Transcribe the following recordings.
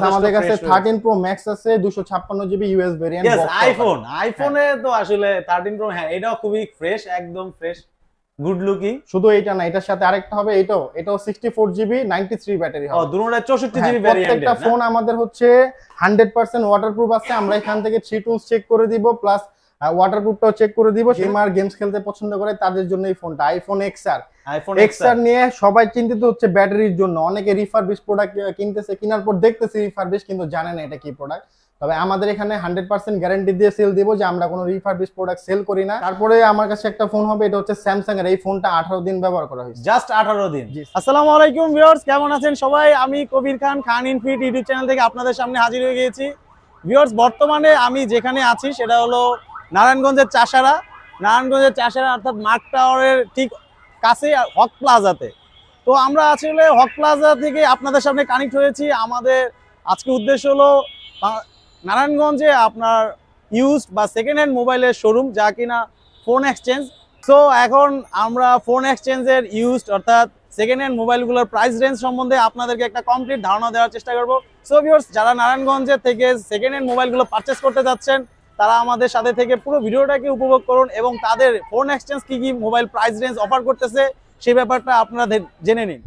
আমাদের কাছে 13 pro max আছে 256 জিবি ইউএস ভেরিয়েন্ট আইফোনে তো আসলে 13 প্রো হ্যাঁ এটাও খুবই ফ্রেশ একদম ফ্রেশ গুড লুকিং। শুধু এইটা না, এটার সাথে আরেকটা হবে, এটাও 64 জিবি 93 ব্যাটারি হবে। দুটোটা 64 জিবি ভেরিয়েন্ট। প্রত্যেকটা ফোন আমাদের হচ্ছে 100% ওয়াটারপ্রুফ আছে। আমরা এখান থেকে 3 টুলস চেক করে দিব, প্লাস ওয়াটারপ্রুফটাও চেক করে দিব। গেমার গেমস খেলতে পছন্দ করে তাদের জন্য এই ফোনটা আইফোন এক্সআর নিয়ে সবাই চিন্তিত হচ্ছে ব্যাটারির জন্য। অনেকে রিফারবিশ প্রোডাক্ট কিনতেছে, কেনার পর দেখতেছে রিফারবিশ, কিন্তু জানে না এটা কি প্রোডাক্ট। তবে আমাদের এখানে 100% গ্যারান্টি দিয়ে সেল দিব যে আমরা কোনো রিফারবিশ প্রোডাক্ট সেল করি না। তারপরে আমার কাছে একটা ফোন হবে, এটা হচ্ছে স্যামসাং এর। এই ফোনটা 18 দিন ব্যবহার করা হয়েছে, জাস্ট 18 দিন। আসসালামু আলাইকুম ভিউয়ার্স, কেমন আছেন সবাই? আমি কবির খান, খান ইনফিট ইউটিউব চ্যানেল থেকে আপনাদের সামনে হাজির হয়ে গিয়েছি। ভিউয়ার্স, বর্তমানে আমি যেখানে আছি সেটা হলো নারায়ণগঞ্জের চাষারা। নারায়ণগঞ্জের চাষারা অর্থাৎ মার্ক টাওয়ারের ঠিক কাছে হক প্লাজাতে। তো আমরা আসলে হক প্লাজা থেকে আপনাদের সামনে কানেক্ট হয়েছি। আমাদের আজকে উদ্দেশ্য হলো নারায়ণগঞ্জে আপনার ইউজড বা সেকেন্ড হ্যান্ড মোবাইলের শোরুম, যা কিনা ফোন এক্সচেঞ্জ। সো এখন আমরা ফোন এক্সচেঞ্জের ইউজড অর্থাৎ সেকেন্ড হ্যান্ড মোবাইলগুলোর প্রাইস রেঞ্জ সম্বন্ধে আপনাদেরকে একটা কমপ্লিট ধারণা দেওয়ার চেষ্টা করবো। সো ভিউয়ার্স, যারা নারায়ণগঞ্জের থেকে সেকেন্ড হ্যান্ড মোবাইলগুলো পারচেস করতে যাচ্ছেন তারা আমাদের সাথে থেকে পুরো ভিডিওটাকে উপভোগ করুন এবং তাদের ফোন এক্সচেঞ্জ কি মোবাইল প্রাইস রেঞ্জ অফার করতেছে সেই ব্যাপারটা আপনারা জেনে নিন।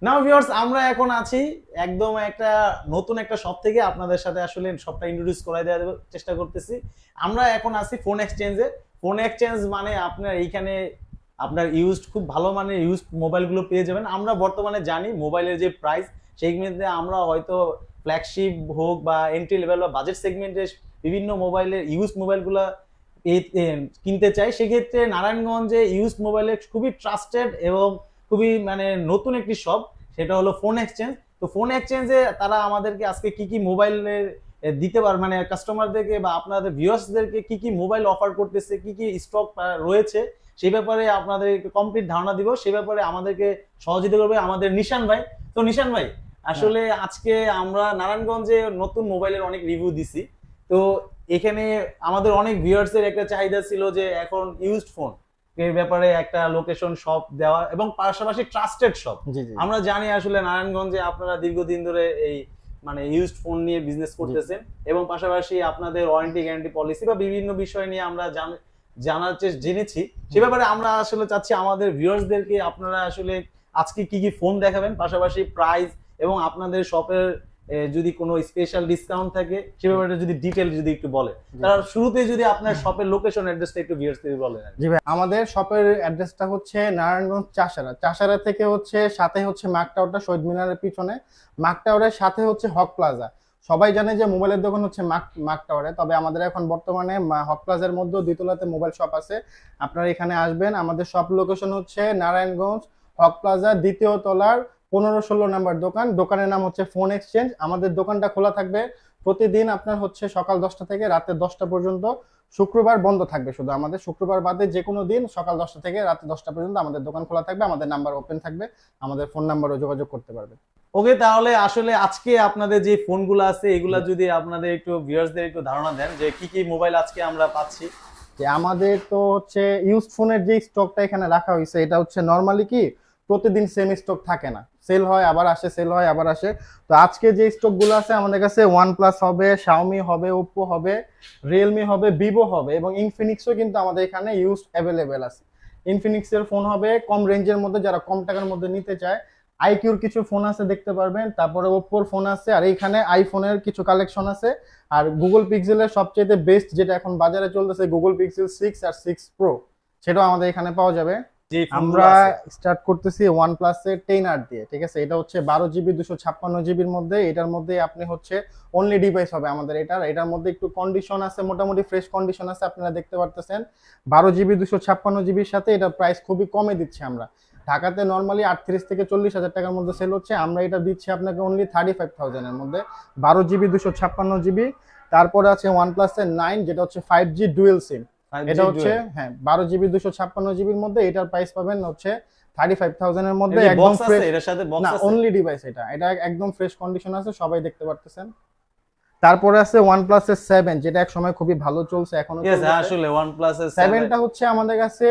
নাও ভিউয়ার্স, আমরা এখন আছি একদম একটা নতুন একটা শপ থেকে। আপনাদের সাথে আসলে শপটা ইন্ট্রোডিউস করাই দেওয়ার চেষ্টা করতেছি। আমরা এখন আছি ফোন এক্সচেঞ্জে। ফোন এক্সচেঞ্জ মানে আপনার এইখানে আপনার ইউজড খুব ভালো মানের ইউজড মোবাইলগুলো পেয়ে যাবেন। আমরা বর্তমানে জানি মোবাইলের যে প্রাইস সেই মধ্যে আমরা হয়তো ফ্ল্যাগশিপ হোক বা এন্ট্রি লেভেল বা বাজেট সেগমেন্টের বিভিন্ন মোবাইলের ইউজড মোবাইলগুলো কিনতে চাই। সেক্ষেত্রে নারায়ণগঞ্জে ইউজড মোবাইলের খুবই ট্রাস্টেড এবং খুবই মানে নতুন একটি শপ, সেটা হলো ফোন এক্সচেঞ্জ। তো ফোন এক্সচেঞ্জে তারা আমাদেরকে আজকে কি কি মোবাইলের দিতে পারে, মানে কাস্টমারদেরকে বা আপনাদের ভিউয়ার্সদেরকে কি কি মোবাইল অফার করতেছে, কি কি স্টক রয়েছে সেই ব্যাপারে আপনাদের কমপ্লিট ধারণা দিব। সেই ব্যাপারে আমাদেরকে সহযোগিতা করবে আমাদের নিশান ভাই। তো নিশান ভাই, আসলে আজকে আমরা নারায়ণগঞ্জে নতুন মোবাইলের অনেক রিভিউ দিছি। তো এখানে আমাদের অনেক ভিউয়ার্সের একটা চাহিদা ছিল যে এখন ইউজড ফোন এর ব্যাপারে একটা লোকেশন শপ দেওয়া এবং পাশাপাশি ট্রাস্টেড শপ। আমরা জানি আসলে নারায়ণগঞ্জে আপনারা দীর্ঘদিন ধরে এই মানে ইউজড ফোন নিয়ে বিজনেস করতেছেন এবং পাশাপাশি আপনাদের ওয়ারেন্টি গ্যারান্টি পলিসি বা বিভিন্ন বিষয় নিয়ে আমরা জেনেছি। সে ব্যাপারে আমরা আসলে চাচ্ছি আমাদের ভিউয়ার্সদেরকে আপনারা আসলে আজকে কি কি ফোন দেখাবেন, পাশাপাশি প্রাইস এবং আপনাদের শপের যদি কোনো স্পেশাল ডিসকাউন্ট থাকে সে ব্যাপারে যদি ডিটেইল যদি একটু বলেন। তার শুরুতে যদি আপনার শপের লোকেশন অ্যাড্রেসটা একটু ভিউয়ার্সদের বলেন। জি ভাই, আমাদের শপের অ্যাড্রেসটা হচ্ছে নারায়ণগঞ্জ চাষারা। চাষারা থেকে হচ্ছে সাথে হচ্ছে মার্ক টাওয়ারটা, শহীদ মিনারের পিছনে। মার্ক টাওয়ারের সাথে হচ্ছে হক প্লাজা। সবাই জানে যে মোবাইলের দোকান হচ্ছে মার্ক টাওয়ারে, তবে আমাদের এখন বর্তমানে হক প্লাজার মধ্যে দ্বিতলাতে মোবাইল শপ আছে। আপনারা এখানে আসবেন। আমাদের শপ লোকেশন হচ্ছে নারায়ণগঞ্জ হক প্লাজা দ্বিতীয় তলার 15-16 নাম্বার দোকান। দোকানের নাম হচ্ছে ফোন এক্সচেঞ্জ। আমাদের দোকানটা খোলা থাকবে প্রতিদিন আপনার হচ্ছে সকাল 10টা থেকে রাতে 10টা পর্যন্ত। শুক্রবার বন্ধ থাকবে শুধু, আমাদের শুক্রবার বাদে যে কোনো দিন সকাল 10টা থেকে রাতে 10টা পর্যন্ত আমাদের দোকান খোলা থাকবে। আমাদের নাম্বার ওপেন থাকবে, আমাদের ফোন নাম্বারও যোগাযোগ করতে পারবে। ওকে, তাহলে আসলে আজকে আপনাদের যে ফোনগুলো আছে এগুলা যদি আপনাদের একটু ভিউয়ার্সদের একটু ধারণা দেন যে কি কি মোবাইল আজকে আমরা পাচ্ছি। যে আমাদের তো হচ্ছে ইউজড ফোনের যে স্টকটা এখানে রাখা হয়েছে এটা হচ্ছে নরমালি কি প্রতিদিন সেম স্টক থাকে না, সেল হয় আবার আসে, সেল হয় আবার আসে। তো আজকে যে স্টক গুলো আছে আমাদের কাছে OnePlus হবে, Xiaomi হবে, OPPO হবে, Realme হবে, VIVO হবে এবং ইনফিনিক্সও কিন্তু আমাদের এখানে ইউজড অ্যাভেলেবেল আছে। ইনফিনিক্সের ফোন হবে কম রেঞ্জের মধ্যে, যারা কম টাকার মধ্যে নিতে চায়। IQOOর কিছু ফোন আছে দেখতে পারবেন, তারপরে OPPOর ফোন আছে, আর এইখানে আইফোনের কিছু কালেকশন আছে। আর গুগল পিক্সেলের সবচেয়ে বেস্ট যেটা এখন বাজারে চলতেছে গুগল পিক্সেল 6 আর 6 প্রো, সেটাও আমাদের এখানে পাওয়া যাবে। আমরা স্টার্ট করতেছি OnePlus এর 10R দিয়ে, ঠিক আছে? এটা হচ্ছে 12 জিবি 256 জিবির মধ্যে। এটার মধ্যে আপনি হচ্ছে অনলি ডিভাইস হবে আমাদের এটার মধ্যে একটু কন্ডিশন আছে, মোটামুটি ফ্রেশ কন্ডিশন আছে, আপনারা দেখতে পারতেছেন। 12 জিবি 256 জিবির সাথে এটার প্রাইস খুবই কমে দিচ্ছি আমরা। ঢাকাতে নরমালি 38 থেকে 40,000 টাকার মধ্যে সেল হচ্ছে, আমরা এটা দিচ্ছি আপনাকে অনলি 35,000 এর মধ্যে। 12 জিবি 256 জিবি। তারপরে আছে OnePlus এর 9, যেটা হচ্ছে 5G ডুয়েল সিম। এটা হচ্ছে 12 জিবি 256 জিবির মধ্যে। এটার প্রাইস পাবেন হচ্ছে 35,000 এর মধ্যে। একদম ফ্রেশ, এর সাথে বক্স আছে, অনলি ডিভাইস। এটা একদম ফ্রেশ কন্ডিশন আছে, সবাই দেখতে পারতেছেন। তারপরে আছে OnePlus এর 7, যেটা এক সময় খুবই ভালো চলছে, এখনো চলছে। আসলে OnePlus এর 7টা হচ্ছে আমাদের কাছে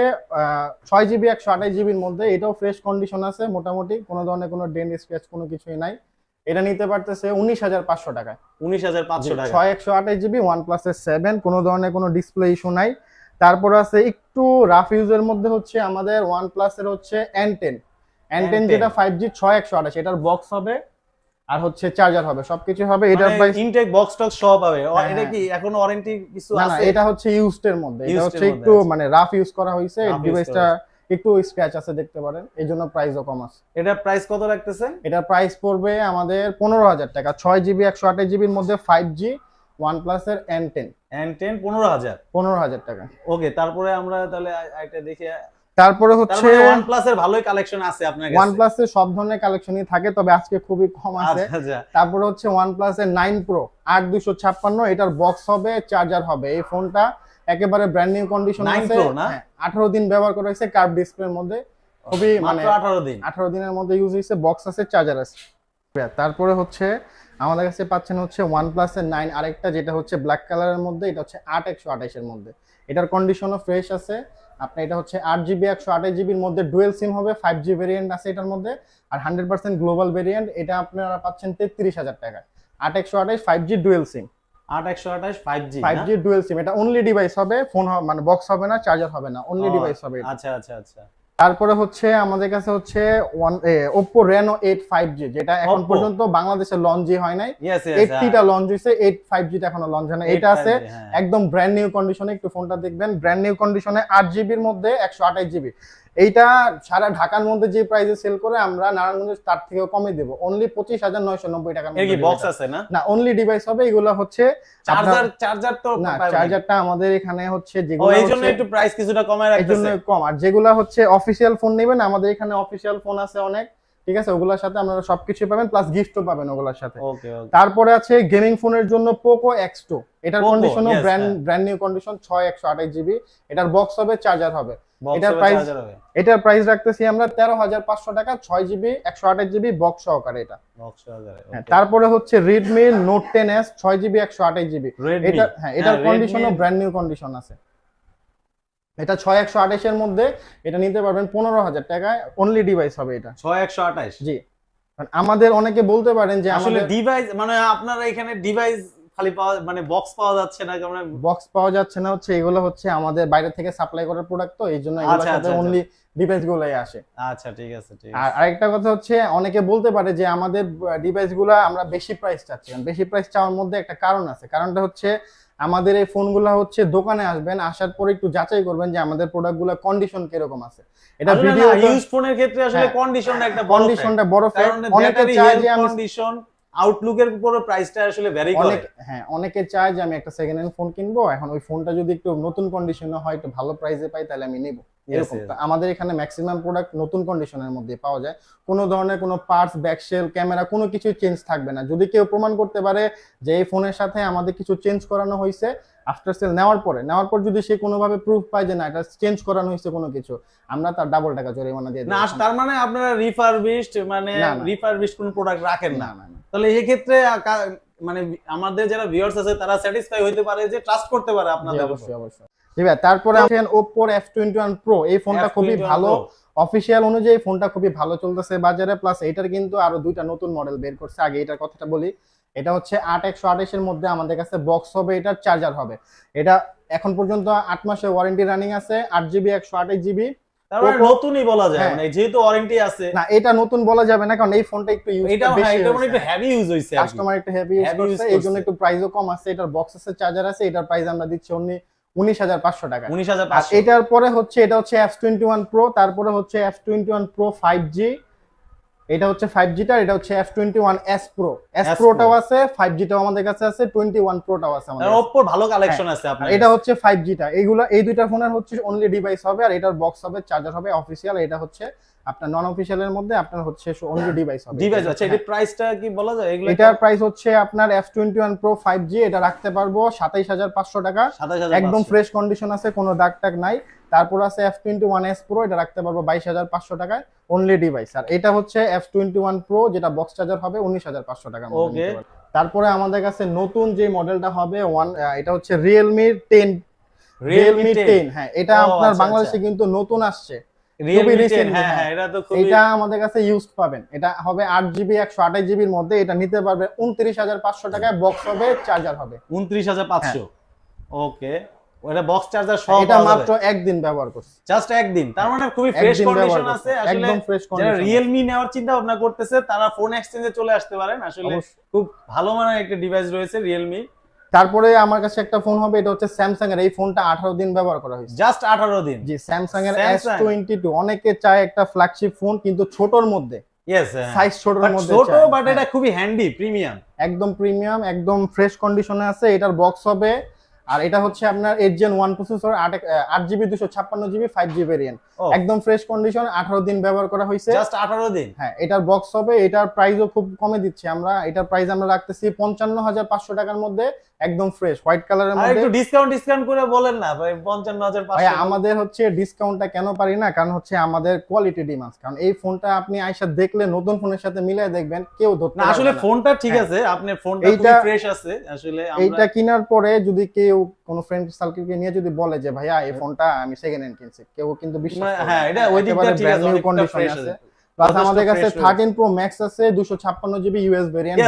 6 জিবি 128 জিবির মধ্যে। এটাও ফ্রেশ কন্ডিশন আছে মোটামুটি, কোনো ধরনের কোনো ডেন্ট স্ক্র্যাচ কোনো কিছুই নাই। এটা নিতে পারতেছে 19,500 টাকায়। 19,500 টাকা 6128GB OnePlus এর 7, কোনো ধরনের কোনো ডিসপ্লে ইস্যু নাই। তারপর আছে একটু রাফ ইউজের মধ্যে হচ্ছে আমাদের OnePlus এর হচ্ছে N10 যেটা 5G 6128, এটার বক্স হবে আর হচ্ছে চার্জার হবে, সবকিছু হবে। এটার প্রাইস ইনটেক বক্স টক্স সব পাবে। এটা কি এখন ওয়ারেন্টি কিছু না? আছে? এটা হচ্ছে ইউজড এর মধ্যে, এটা হচ্ছে একটু মানে রাফ ইউজ করা হয়েছে, ডিভাইসটা একটু স্ক্র্যাচ আছে দেখতে পারেন, এইজন্য প্রাইসও কম আছে। এটা প্রাইস কত রাখতেছেন? এটা প্রাইস পড়বে আমাদের 15,000 টাকা। 6GB 128GB এর মধ্যে 5G OnePlus এর N10 15,000 টাকা। ওকে, তারপরে আমরা তাহলে এটা দেখি। তারপরে হচ্ছে OnePlus এর ভালোই কালেকশন আছে আপনার কাছে? OnePlus এর সব ধরনের কালেকশনই থাকে, তবে আজকে খুবই কম আছে। তারপরে হচ্ছে OnePlus এর 9 Pro 8256, এটার বক্স হবে, চার্জার হবে। এই ফোনটা একেবারে ব্র্যান্ড নিউ কন্ডিশন আছে। 18 দিন ব্যবহার করা হয়েছে, কার্ভ ডিসপ্লের মধ্যে, খুবই মানে 18 দিনের মধ্যে ইউজ হয়েছে, বক্স আছে, চার্জার আছে। তারপরে হচ্ছে আমাদের কাছে পাচ্ছেন হচ্ছে OnePlus এর 9 আরেকটা, যেটা হচ্ছে ব্ল্যাক কালারের মধ্যে, এটা হচ্ছে 8128 এর মধ্যে, এটার কন্ডিশনও ফ্রেশ আছে। আপনার এটা হচ্ছে 8GB 128GB এর মধ্যে ডুয়েল সিম হবে, 5G ভেরিয়েন্ট আছে এটার মধ্যে, আর 100% গ্লোবাল ভেরিয়েন্ট। এটা আপনারা পাচ্ছেন 33,000 টাকা। 8128 5G ডুয়েল সিম, 8128 5G ডুয়েল সিম। এটা অনলি ডিভাইস হবে, ফোন মানে বক্স হবে না, চার্জার হবে না, অনলি ডিভাইস হবে। আচ্ছা। তারপরে হচ্ছে আমাদের কাছে হচ্ছে OPPO Reno 8 5G, যেটা এখন পর্যন্ত বাংলাদেশে লঞ্চই হয় নাই। 80টা লঞ্চ হইছে, 8 5G টা এখনো লঞ্চ হয় না। এটা আছে একদম ব্র্যান্ড নিউ কন্ডিশনে, একটু ফোনটা দেখবেন, ব্র্যান্ড নিউ কন্ডিশনে, 8GB এর মধ্যে 128GB। এইটা সারা ঢাকার মধ্যে যে প্রাইসে সেল করে, আমরা নারায়ণগঞ্জে তার থেকেও কমে দেব, অনলি 25,990 টাকার মধ্যে। এর কি বক্স আছে না? না, অনলি ডিভাইস হবে। এগুলো হচ্ছে চার্জার তো না, চার্জারটা আমাদের এখানে হচ্ছে যেগুলো, এইজন্য একটু প্রাইস কিছুটা কমায় রাখতেছে, এইজন্য কম। আর যেগুলো হচ্ছে অফিশিয়াল ফোন নেবেন, আমাদের এখানে অফিশিয়াল ফোন আছে অনেক, ঠিক আছে, ওগুলোর সাথে আপনারা সবকিছু পাবেন, প্লাস গিফটও পাবেন ওগুলোর সাথে। তারপরে আছে গেমিং ফোনের জন্য POCO X2, এটার কন্ডিশনও ব্র্যান্ড নিউ কন্ডিশন, 6128GB, এটার বক্স হবে, চার্জার হবে। এটার প্রাইস রাখতেছি আমরা 13,500 টাকা, 6GB 128GB বক্স সহকারে এটা। তারপরে হচ্ছে Redmi Note 10s 6GB 128GB, এটা এটার কন্ডিশনও ব্র্যান্ড নিউ কন্ডিশন আছে। এটা 6128 এর মধ্যে, এটা নিতে পারবেন 15,000 টাকায়, অনলি ডিভাইস হবে এটা। 6128 জি। আমাদের অনেকে বলতে পারেন যে আসলে ডিভাইস মানে আপনারা এখানে ডিভাইস খালি পাওয়া, মানে বক্স পাওয়া যাচ্ছে না, কারণ বক্স পাওয়া যাচ্ছে না হচ্ছে এগুলো হচ্ছে আমাদের বাইরে থেকে সাপ্লাই করার প্রোডাক্ট, তো এইজন্য এগুলোর সাথে অনলি ডিভাইস গুলাই আসে। আচ্ছা, ঠিক আছে। আর আরেকটা কথা হচ্ছে, অনেকে বলতে পারে যে আমাদের ডিভাইস গুলা আমরা বেশি প্রাইস চাচ্ছি। বেশি প্রাইস চাওয়ার মধ্যে একটা কারণ আছে, কারণটা হচ্ছে আমাদের এই ফোনগুলো হচ্ছে দোকানে আসবেন, আসার পরে একটু যাচাই করবেন যে আমাদের প্রোডাক্টগুলো কন্ডিশন কিরকম আছে। এটা ভিডিও ইউজ ফোনের ক্ষেত্রে আসলে কন্ডিশনটা বড় ফ্যাক্টর। অনেকে চায় যে কন্ডিশন আউটলুকের উপর প্রাইসটা আসলে ভ্যারি করে। অনেকে চায় যে আমি একটা সেকেন্ড হ্যান্ড ফোন কিনবো, এখন ওই ফোনটা যদি একটু নতুন কন্ডিশনে হয়, একটু ভালো প্রাইসে পাই, তাহলে আমি নেব, এরকম। আমাদের এখানে ম্যাক্সিমাম প্রোডাক্ট নতুন কন্ডিশনের মধ্যে পাওয়া যায়, কোনো ধরনের কোনো পার্টস, ব্যাকশেল, ক্যামেরা কোনো কিছু চেঞ্জ থাকবে না। যদি কেউ প্রমাণ করতে পারে যে এই ফোনের সাথে আমাদের কিছু চেঞ্জ করানো হয়েছে আফটার সেল নেওয়ার পর যদি সে কোনোভাবে প্রুফ পায় যে না এটা চেঞ্জ করানো হয়েছে কোনো কিছু, আমরা তার ডাবল টাকা জরিমানা দিয়ে দিই। না, তার মানে আপনারা রিফারবিশড কোনো প্রোডাক্ট রাখেন না? তাহলে এই ক্ষেত্রে মানে আমাদের যারা ভিউয়ার্স আছে তারা স্যাটিসফাই হইতে পারে, যে ট্রাস্ট করতে পারে আপনাদের। অবশ্যই। ঠিক আছে। তারপরে আছেন OPPO F21 Pro, এই ফোনটা খুবই ভালো, অফিশিয়াল অনুযায়ী ফোনটা খুবই ভালো চলতেছে বাজারে। প্লাস এটার কিন্তু আরো দুইটা নতুন মডেল বের করছে, আগে এটার কথাটা বলি। এটা হচ্ছে 8128 এর মধ্যে আমাদের কাছে বক্স হবে, এটার চার্জার হবে। এটা এখন পর্যন্ত 8 মাসের ওয়ারেন্টি রানিং আছে, 8GB 128GB। তারপরে নতুনই বলা যায়, মানে যেহেতু ওয়ারেন্টি আছে। না, এটা নতুন বলা যাবে না, কারণ এই ফোনটা একটু ইউজ একটু হেভি ইউজ হইছে, কাস্টমার একটু হেভি ইউজ করছে, এইজন্য একটু প্রাইসও কম আছে। এটার বক্স আছে, চার্জার আছে, এটার প্রাইস আমরা দিচ্ছি অনলি 19,500 টাকা। 19,500। এটার পরে হচ্ছে এটা হচ্ছে F21 Pro, তারপরে হচ্ছে F21 Pro 5G, এটা হচ্ছে 5G টা, এটা হচ্ছে F21s Pro। S Pro টাও আছে, 5G টাও আমাদের কাছে আছে, 21 Pro টাও আছে আমাদের। OPPO ভালো কালেকশন আছে আপনার। এটা হচ্ছে 5G টা, এইগুলা এই দুইটা ফোনের হচ্ছে অনলি ডিভাইস হবে, আর এটার বক্স হবে, চার্জার হবে অফিশিয়াল। এটা হচ্ছে আপনার নন অফিশিয়ালের মধ্যে আপনার হচ্ছে অনলি ডিভাইস হবে। ডিভাইস আছে। এটার প্রাইসটা কি বলা যায়? এটার প্রাইস হচ্ছে আপনার F21 Pro 5G, এটা রাখতে পারবো 27,500 টাকা, একদম ফ্রেশ কন্ডিশন আছে, কোনো দাগ টাগ নাই। তারপর আছে F21s Pro, এটা রাখতে পারবো 22,500 টাকায়, অনলি ডিভাইস। আর এটা হচ্ছে F21 Pro, যেটা বক্স চার্জার হবে, 19,500 টাকা। ওকে। তারপরে আমাদের কাছে নতুন যে মডেলটা হবে এটা হচ্ছে Realme 10। হ্যাঁ, এটা আপনার বাংলাদেশে কিন্তু নতুন আসছে, Realme 10 recent, হ্যাঁ হ্যাঁ এটা তো খুবই এটা আমাদের কাছে ইউজড পাবেন। এটা হবে 8GB 128GB এর মধ্যে। এটা নিতে পারবে 29500 টাকায়। বক্স হবে, চার্জার হবে 29500। ওকে, ওটা বক্স চার্জার সহ এটা মাত্র একদিন ব্যবহার করছি, জাস্ট একদিন। তার মানে খুবই ফ্রেশ কন্ডিশন আছে। আসলে একদম ফ্রেশ যারা কন্ডিশন। Realme নেওয়ার চিন্তা ভাবনা করতেছে তারা ফোন এক্সচেঞ্জে চলে আসতে পারেন। আসলে খুব ভালো মানের একটা ডিভাইস রয়েছে Realme। তারপরে আমার কাছে একটা ফোন হবে, এটা হচ্ছে স্যামসাং এর। এই ফোনটা 18 দিন ব্যবহার করা হয়েছে, জাস্ট 18 দিন। জি, স্যামসাং এর S22। অনেকে চায় একটা ফ্ল্যাগশিপ ফোন কিন্তু ছোটর মধ্যে, ইয়েস সাইজ ছোটর মধ্যে ছোট, চায়। বাট এটা খুবই হ্যান্ডি, প্রিমিয়াম, একদম প্রিমিয়াম, একদম ফ্রেশ কন্ডিশনে আছে। এটার বক্স হবে, আর এটা হচ্ছে আপনার 8 Gen 1 processor, 8GB 256GB 5G variant. একদম ফ্রেশ কন্ডিশন, 18 দিন ব্যবহার করা হয়েছে, জাস্ট 18 দিন। হ্যাঁ, এটার বক্স হবে। এটার প্রাইসও খুব কমে দিচ্ছি আমরা। এটার প্রাইস আমরা রাখতেছি 55500 টাকার মধ্যে, একদম ফ্রেশ হোয়াইট কালারের আর মধ্যে। একটু ডিসকাউন্ট করে বলেন না ভাই, 55500। ভাই আমাদের হচ্ছে ডিসকাউন্টটা কেন পারি না, কারণ হচ্ছে আমাদের কোয়ালিটি ডিমান্ড। কারণ এই ফোনটা আপনি আইসা দেখলে নতুন ফোনের সাথে মিলিয়ে দেখবেন, কেউ ধরতে না। আসলে ফোনটা ঠিক আছে, আপনার ফোনটা খুবই ফ্রেশ আছে। আসলে এইটা কেনার পরে যদি কেউ কোনো ফ্রেন্ড সার্কেলকে নিয়ে যদি বলে যে ভাইয়া এই ফোনটা আমি সেকেন্ড হ্যান্ড কিনছি, কেউ কিন্তু বিশ্বাস করে না। হ্যাঁ, এটা ওই দিকটা ঠিক আছে, অনেকটা কন্ডিশন ফ্রেশ আছে। আছে। প্লাস আমাদের কাছে 13 Pro Max আছে, 256GB ইউএস ভেরিয়েন্ট।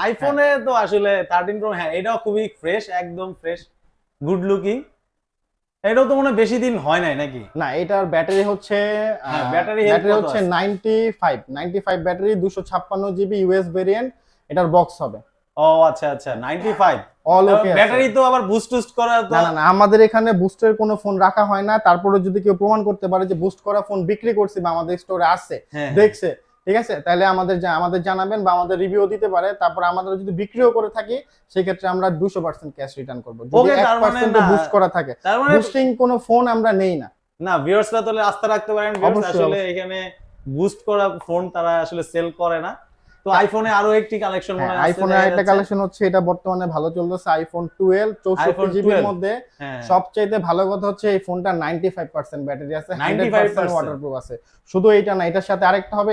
আইফোনে তো আসলে 13 Pro, হ্যাঁ এটাও খুবই ফ্রেশ, একদম ফ্রেশ, গুড লুকিং। এটাও তো মনে বেশি দিন হয় নাই নাকি? না, এটার ব্যাটারি হচ্ছে ব্যাটারি হচ্ছে 95 ব্যাটারি, 256GB ইউএস ভেরিয়েন্ট। এটার বক্স হবে। ও আচ্ছা আচ্ছা, 95 অল ওকে। ব্যাটারি তো আবার বুস্ট করা তো না না, আমাদের এখানে বুস্টের কোনো ফোন রাখা হয় না। তারপরে যদি কেউ প্রমাণ করতে পারে যে বুস্ট করা ফোন বিক্রি করছে বা আমাদের স্টোরে আছে, দেখছে, ঠিক আছে, তাহলে আমাদের জানাবেন বা আমাদের রিভিউ দিতে পারে। তারপর আমাদের যদি বিক্রিও করে থাকি, সেই ক্ষেত্রে আমরা 200% ক্যাশ রিটার্ন করব যদি 1% বুস্ট করা থাকে। বুস্টিং কোনো ফোন আমরা নেই না। না, ভিউয়ার্সরা তাহলে আস্থা রাখতে পারেন। আসলে এখানে বুস্ট করা ফোন তারা আসলে সেল করে না। তো আইফোনে আরো একটি কালেকশন মনে আছে, আইফোনে আরেকটা কালেকশন হচ্ছে, এটা বর্তমানে ভালো চলতেছে, আইফোন 12 64GB এর মধ্যে। সবচেয়ে ভালো কথা হচ্ছে এই ফোনটা 95% ব্যাটারি আছে, 100% ওয়াটারপ্রুফ আছে। শুধু এইটা না, এটার সাথে আরেকটা হবে,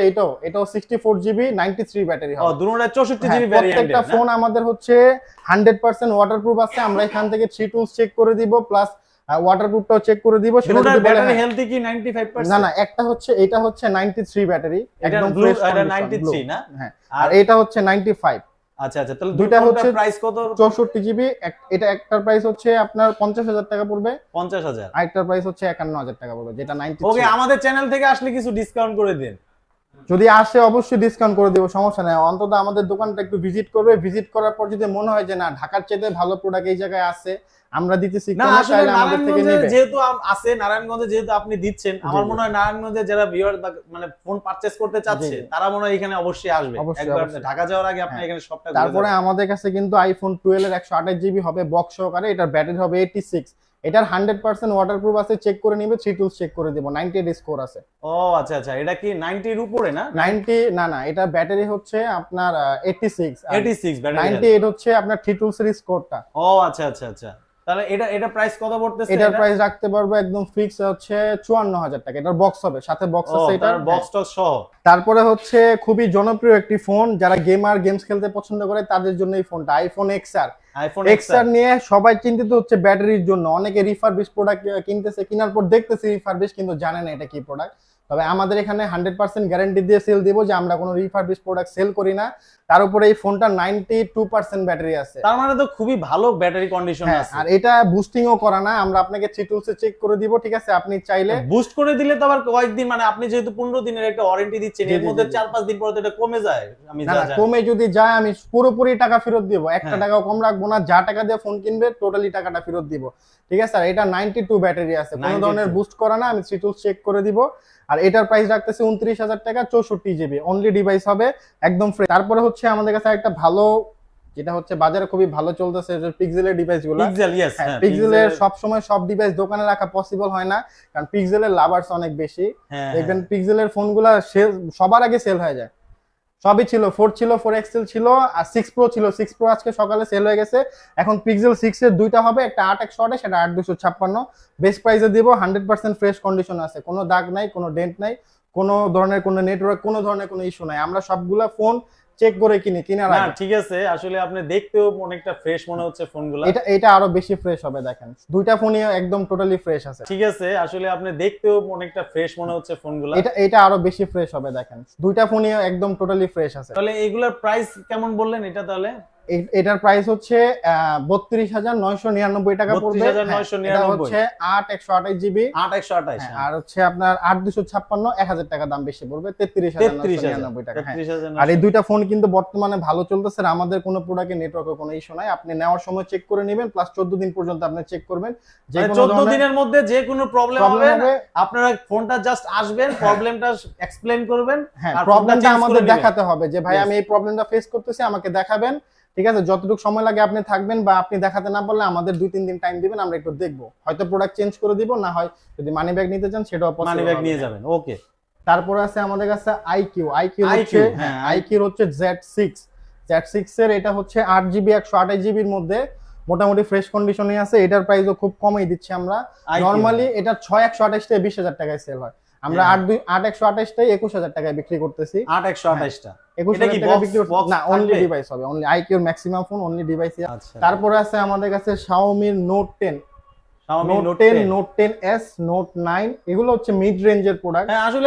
এটাও 64GB 93 ব্যাটারি হবে। দুটোটা 64GB ভ্যারিয়েন্ট। প্রত্যেকটা ফোন আমাদের হচ্ছে 100% ওয়াটারপ্রুফ আছে। আমরা এখান থেকে 3 টুলস চেক করে দিব, প্লাস ওয়াটারপ্রুফটাও চেক করে দিব। সেটা যদি ব্যাটারি হেলথি কি 95%? না না, এটা হচ্ছে 93 ব্যাটারি, একদম ফ্রেশ। এটা 93 না? হ্যাঁ, আর এটা হচ্ছে 95। আচ্ছা আচ্ছা, তাহলে দুইটা হচ্ছে প্রাইস কত? 64GB। এটা একটার প্রাইস হচ্ছে আপনার 50000 টাকা পড়বে, 50000। আরেকটার প্রাইস হচ্ছে 51000 টাকা পড়বে, যেটা 93। ওকে, আমাদের চ্যানেল থেকে আসলে কিছু ডিসকাউন্ট করে দিন। যদি আসে অবশ্যই ডিসকাউন্ট করে দেব, সমস্যা নাই। অন্তত আমাদের দোকানটা একটু ভিজিট করবে। ভিজিট করার পর যদি মনে হয় যে না, ঢাকার চেয়ে ভালো প্রোডাক্ট এই জায়গায় আছে, আমরা দিতেছি, না আসলে নারায়ণগঞ্জে যেহেতু আছে, নারায়ণগঞ্জে যেহেতু আপনি দিচ্ছেন, আমার মনে হয় নারায়ণগঞ্জে যারা ভিউয়ার মানে ফোন পারচেজ করতে চাচ্ছে, তারা মনে হয় এখানে অবশ্যই আসবে। একবার ঢাকা যাওয়ার আগে আপনি এখানে সবটা। তারপরে আমাদের কাছে কিন্তু আইফোন 12 এর 128GB হবে বক্স সহকারে। এটার ব্যাটারি হবে 86। এটার 100% ওয়াটারপ্রুফ আছে, চেক করে নিবে, 3 টুলস চেক করে দেব, 98 স্কোর আছে। ও আচ্ছা আচ্ছা, এটা কি 90 এর উপরে না? 90 না, এটা ব্যাটারি হচ্ছে আপনার 86 ব্যাটারি। 98 হচ্ছে আপনার 3 টুলস এর স্কোরটা। ও আচ্ছা আচ্ছা আচ্ছা, তাহলে এটা প্রাইস কত পড়তেছে? এটার প্রাইস রাখতে পারবো একদম ফিক্স হচ্ছে 54000 টাকা। এটার বক্স হবে, সাথে বক্স আছে, এটার বক্স টক্স সহ। তারপরে হচ্ছে খুবই জনপ্রিয় একটি ফোন, যারা গেমস খেলতে পছন্দ করে তাদের জন্য এই ফোনটা, আইফোন XR। নিয়ে সবাই চিন্তিত হচ্ছে ব্যাটারির জন্য। অনেকে রিফারবিশ প্রোডাক্ট কিনতেছে, কেনার পর দেখতেছে রিফারবিশ, কিন্তু জানে না এটা কি প্রোডাক্ট। তবে আমাদের এখানে 100% গ্যারান্টি দিয়ে সেল দিব যে আমরা কোনো রিফারবিশ প্রোডাক্ট সেল করি না। তার উপরে এই ফোনটা 92% ব্যাটারি আছে, তার মানে তো খুবই ভালো ব্যাটারি কন্ডিশন আছে। আর এটা বুস্টিংও করা না, আমরা আপনাকে 3 টুলসে চেক করে দিব, ঠিক আছে। আপনি চাইলে বুস্ট করে দিলে তো আবার কয়েকদিন, মানে আপনি যেহেতু 15 দিনের একটা ওয়ারেন্টি দিচ্ছেন, এর মধ্যে 4-5 দিন পরে তো এটা কমে যায়। আমি কমে যদি যায়, আমি পুরোপুরি টাকা ফেরত দিব, একটা টাকাও কম রাখবো না। যা টাকা দিয়ে ফোন কিনবে টোটালি টাকাটা ফেরত দিব, ঠিক আছে। আর এটা 92 ব্যাটারি আছে, কোনো ধরনের বুস্ট করা না, আমি 3 টুলস চেক করে দিব। আর এটার প্রাইস রাখতেছে 29000 টাকা, 64GB অনলি ডিভাইস হবে, একদম ফ্রি। তারপরে হচ্ছে আমাদের কাছে একটা ভালো, যেটা হচ্ছে বাজারে খুবই ভালো চলতেছে, পিক্সেলের ডিভাইসগুলো। পিক্সেলের সব সময় সব ডিভাইস দোকানে রাখা পসিবল হয় না, কারণ পিক্সেলের লাভার্স অনেক বেশি। দেখবেন পিক্সেলের ফোনগুলো সবার আগে সেল হয়ে যায়। সবই ছিল, 4 ছিল, 4 XL ছিল, আর 6 Pro ছিল। 6 Pro আজকে সকালে সেল হয়ে গেছে। এখন পিক্সেল 6 এর দুইটা হবে, একটা 8 সেটা 8256, বেস্ট প্রাইসে দিব। 100% ফ্রেশ কন্ডিশন আছে, কোনো দাগ নাই, কোনো ডেন্ট নাই, কোনো ধরনের কোনো নেটওয়ার্ক, কোনো ধরনের কোনো ইস্যু নাই। আমরা সবগুলা ফোন চেক করে কিনি, কেনার না আগে। ঠিক আছে, আসলে আপনি দেখতেও অনেকটা ফ্রেশ মনে হচ্ছে ফোনগুলো। এটা আরো বেশি ফ্রেশ হবে, দেখেন দুইটা ফোনই একদম টোটালি ফ্রেশ আছে। ঠিক আছে, আসলে আপনি দেখতেও অনেকটা ফ্রেশ মনে হচ্ছে ফোনগুলো। এটা আরো বেশি ফ্রেশ হবে, দেখেন দুইটা ফোনই একদম টোটালি ফ্রেশ আছে। তাহলে এগুলোর প্রাইস কেমন বললেন এটা তাহলে? এটার প্রাইস হচ্ছে 32,999 টাকা পড়বে। 32,999 এটা হচ্ছে 8/128 জিবি, 8/128 আর হচ্ছে আপনার 8/256, 1000 টাকা দাম বেশি পড়বে, 33,999 টাকা। হ্যাঁ। 33,999 আর এই দুইটা ফোন কিন্তু বর্তমানে ভালো চলতেছে, আর আমাদের কোনো প্রোডাক্টে নেটওয়ার্কের কোনো ইস্যু নাই। আপনি নেওয়ার সময় চেক করে নেবেন, প্লাস 14 দিন পর্যন্ত আপনি চেক করবেন। যে কোনো 14 ধরনের দিনের মধ্যে যে কোনো প্রবলেম প্রবলেম হবে হবে, আপনারা ফোনটা জাস্ট আসবেন, প্রবলেমটা এক্সপ্লেইন করবেন, হ্যাঁ আর প্রবলেমটা ফোনটা আমাদের চেঞ্জ করে দেখাতে হবে যে ভাই Yes. আমি এই প্রবলেমটা ফেস করতেছি, আমাকে দেখাবেন। ঠিক আছে, যতটুকু সময় লাগে আপনি থাকবেন, বা আপনি দেখাতে না পারলে আমাদের 2-3 দিন টাইম দিবেন, আমরা একটু দেখবো, হয়তো প্রোডাক্ট চেঞ্জ করে দিব, না হয় যদি মানি ব্যাগ নিতে চান সেটাও মানি পসিবল ব্যাগ হবে। নিয়ে যাবেন। ওকে, তারপরে আছে আমাদের কাছে আইকিউ IQ, হচ্ছে, হ্যাঁ, হ্যাঁ আইকিউ হচ্ছে Z6 এর, এটা হচ্ছে 8 জিবি 128 জিবির মধ্যে মোটামুটি ফ্রেশ কন্ডিশনে আছে। এটার প্রাইসও খুব কমই দিচ্ছি আমরা। IQ, নরমালি এটা 6/128 টায় 20,000 টাকায় সেল হয়, আমরা হ্যাঁ। 8/128 টায় 21,000 টাকায় বিক্রি করতেছি। 8/128টা 21,000 কি টাকা box- বিক্রি করতেছি। box না, অনলি থাকবে? ডিভাইস হবে, অনলি আইকিউর ম্যাক্সিমাম ফোন অনলি ডিভাইসই। আচ্ছা, তারপরে আছে আমাদের কাছে Xiaomi Note 10, Xiaomi Note 10, Note 10s, Note 9, এগুলো হচ্ছে মিড রেঞ্জের প্রোডাক্ট। হ্যাঁ আসলে